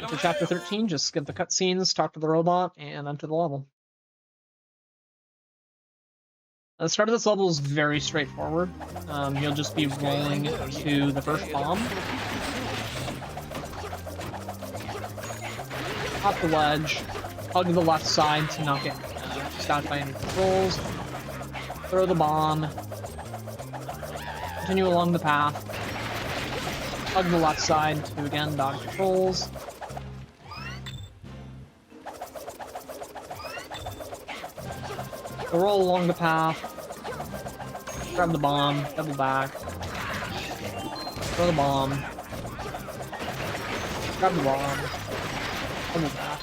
After chapter 13, just skip the cutscenes, talk to the robot, and enter the level. The start of this level is very straightforward. You'll just be rolling to the first bomb. Hop the ledge, hug the left side to not get stopped by any controls. Throw the bomb. Continue along the path. Hug the left side to again dodge controls. Roll along the path. Grab the bomb. Double back. Throw the bomb. Grab the bomb. Double back.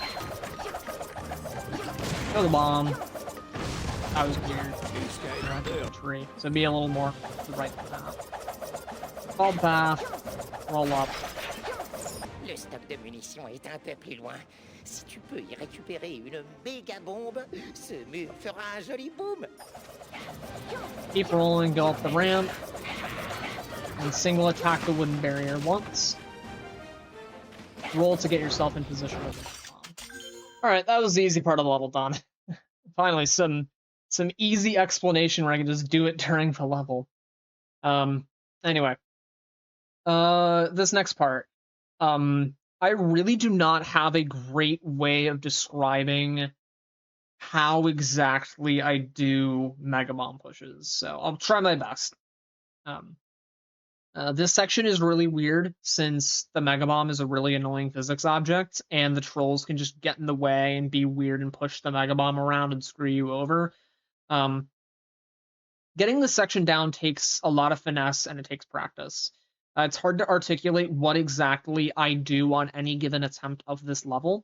Throw the bomb. That was weird. Tree. So be a little more to the right of the path. Follow the path. Roll up. Le stock de munitions est un peu plus loin. Si tu peux y récupérer une méga bombe, ce mur fera un joli boom. Keep rolling, go up the ramp, and single attack the wooden barrier once. Roll to get yourself in position with the bomb. Alright, that was the easy part of the level done. Finally, some easy explanation where I can just do it during the level. Anyway. This next part. I really do not have a great way of describing how exactly I do Mega Bomb pushes, so I'll try my best. This section is really weird since the Mega Bomb is a really annoying physics object, and the trolls can just get in the way and be weird and push the Mega Bomb around and screw you over. Getting this section down takes a lot of finesse and it takes practice. It's hard to articulate what exactly I do on any given attempt of this level.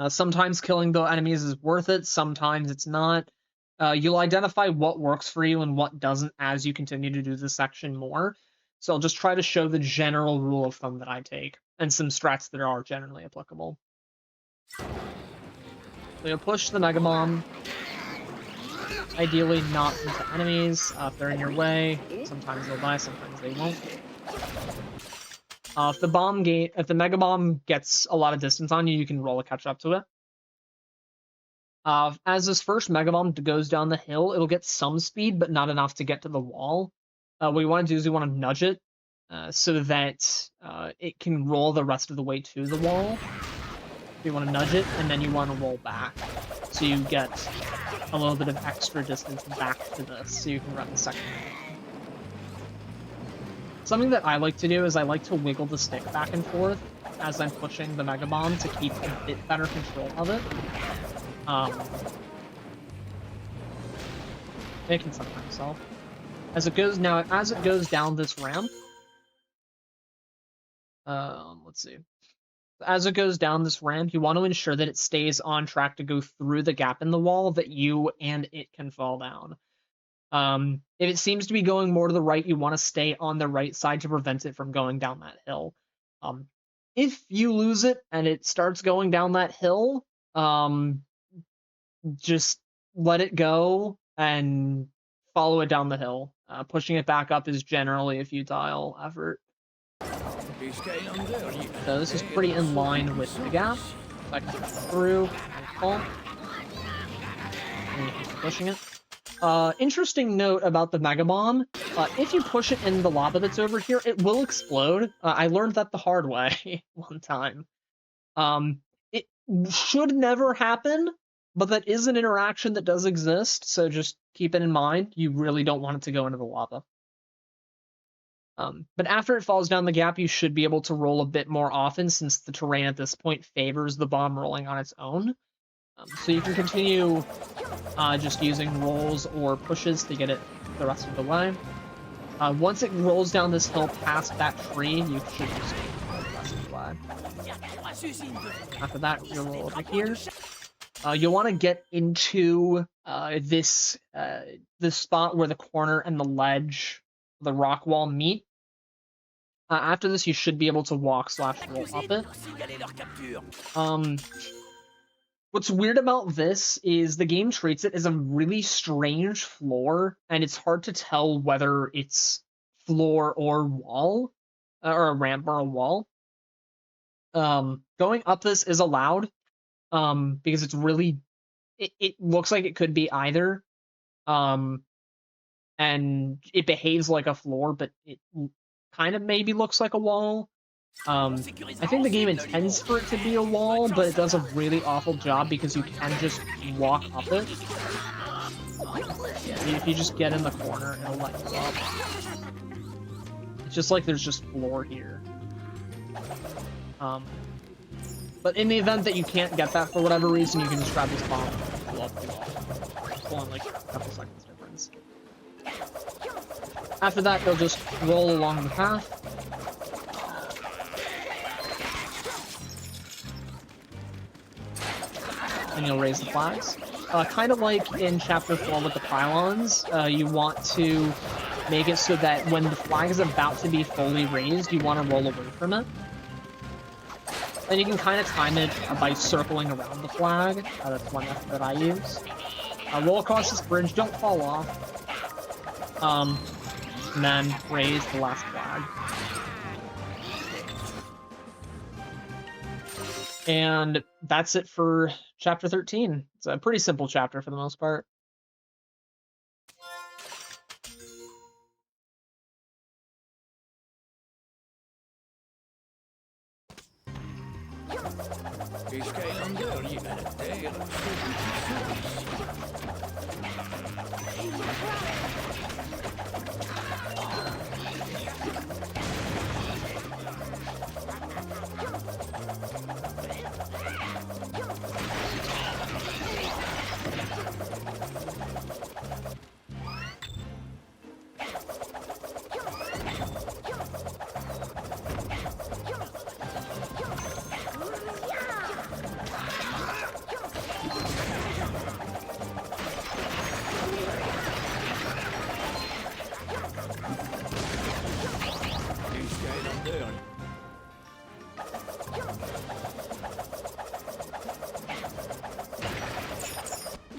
Sometimes killing the enemies is worth it, sometimes it's not. You'll identify what works for you and what doesn't as you continue to do this section more. So I'll just try to show the general rule of thumb that I take, and some strats that are generally applicable. So you'll push the Mega Bomb. Ideally not into enemies. If they're in your way, sometimes they'll die, sometimes they won't. If the Mega Bomb gets a lot of distance on you, you can roll a catch up to it. As this first Mega Bomb goes down the hill, it'll get some speed, but not enough to get to the wall. What we want to do is we want to nudge it so that it can roll the rest of the way to the wall. You want to nudge it, and then you want to roll back. So you get a little bit of extra distance back to this, so you can run the second one. Something that I like to do is I like to wiggle the stick back and forth as I'm pushing the Mega Bomb to keep a bit better control of it. It can sometimes help. As it goes down this ramp, let's see. As it goes down this ramp, you want to ensure that it stays on track to go through the gap in the wall that you and it can fall down. If it seems to be going more to the right, you want to stay on the right side to prevent it from going down that hill. If you lose it and it starts going down that hill, just let it go and follow it down the hill. Pushing it back up is generally a futile effort. So this is pretty in line with the gap. So I can get through and pull. And you keep pushing it. Interesting note about the Mega Bomb. If you push it in the lava that's over here, it will explode. I learned that the hard way one time. It should never happen, but that is an interaction that does exist, so just keep it in mind. You really don't want it to go into the lava. But after it falls down the gap, you should be able to roll a bit more often since the terrain at this point favors the bomb rolling on its own. So you can continue just using rolls or pushes to get it the rest of the way. Once it rolls down this hill past that tree, you should just go the rest of the way. After that, you'll roll over here. You'll want to get into this spot where the corner and the ledge, the rock wall meet. After this, you should be able to walk/roll up it. What's weird about this is the game treats it as a really strange floor, and it's hard to tell whether it's floor or wall, or a ramp or a wall. Going up this is allowed, because it's really, it looks like it could be either, and it behaves like a floor, but it kind of maybe looks like a wall. I think the game intends for it to be a wall, but it does a really awful job because you can just walk up it. If you just get in the corner, it'll let you up. It's just like there's just floor here. But in the event that you can't get that for whatever reason, you can just grab this bomb and blow up the wall. It's only like a couple seconds difference. After that, they'll just roll along the path. And you'll raise the flags. Kind of like in Chapter 4 with the pylons, you want to make it so that when the flag is about to be fully raised, you want to roll away from it. And you can kind of time it by circling around the flag. That's one method that I use. Roll across this bridge, don't fall off. And then raise the last flag. And that's it for Chapter 13. It's a pretty simple chapter for the most part. Les Skylanders liés à la Terre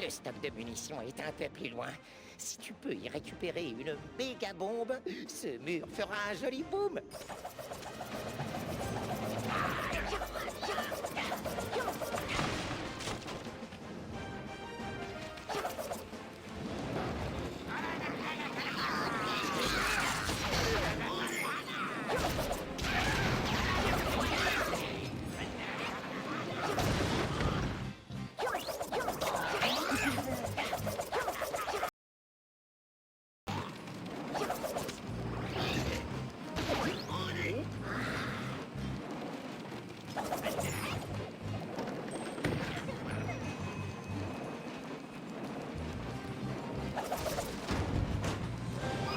Le stock de munitions est un peu plus loin. Si tu peux y récupérer une méga bombe, ce mur fera un joli boom.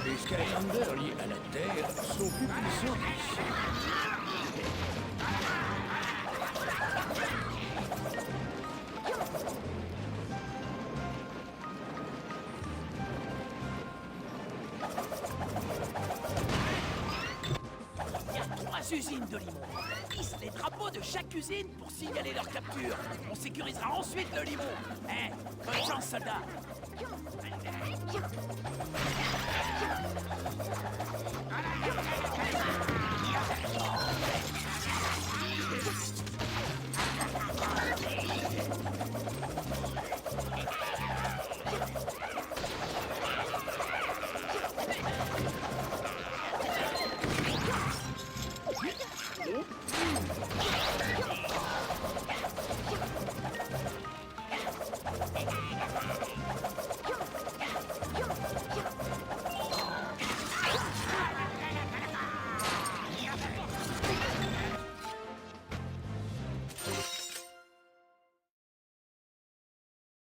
Les Skylanders liés à la Terre sont plus puissants qu'ici. Il y a 3 usines de limon. Ils hissent les drapeaux de chaque usine pour signaler leur capture. On sécurisera ensuite le limon. Bonne chance, soldats.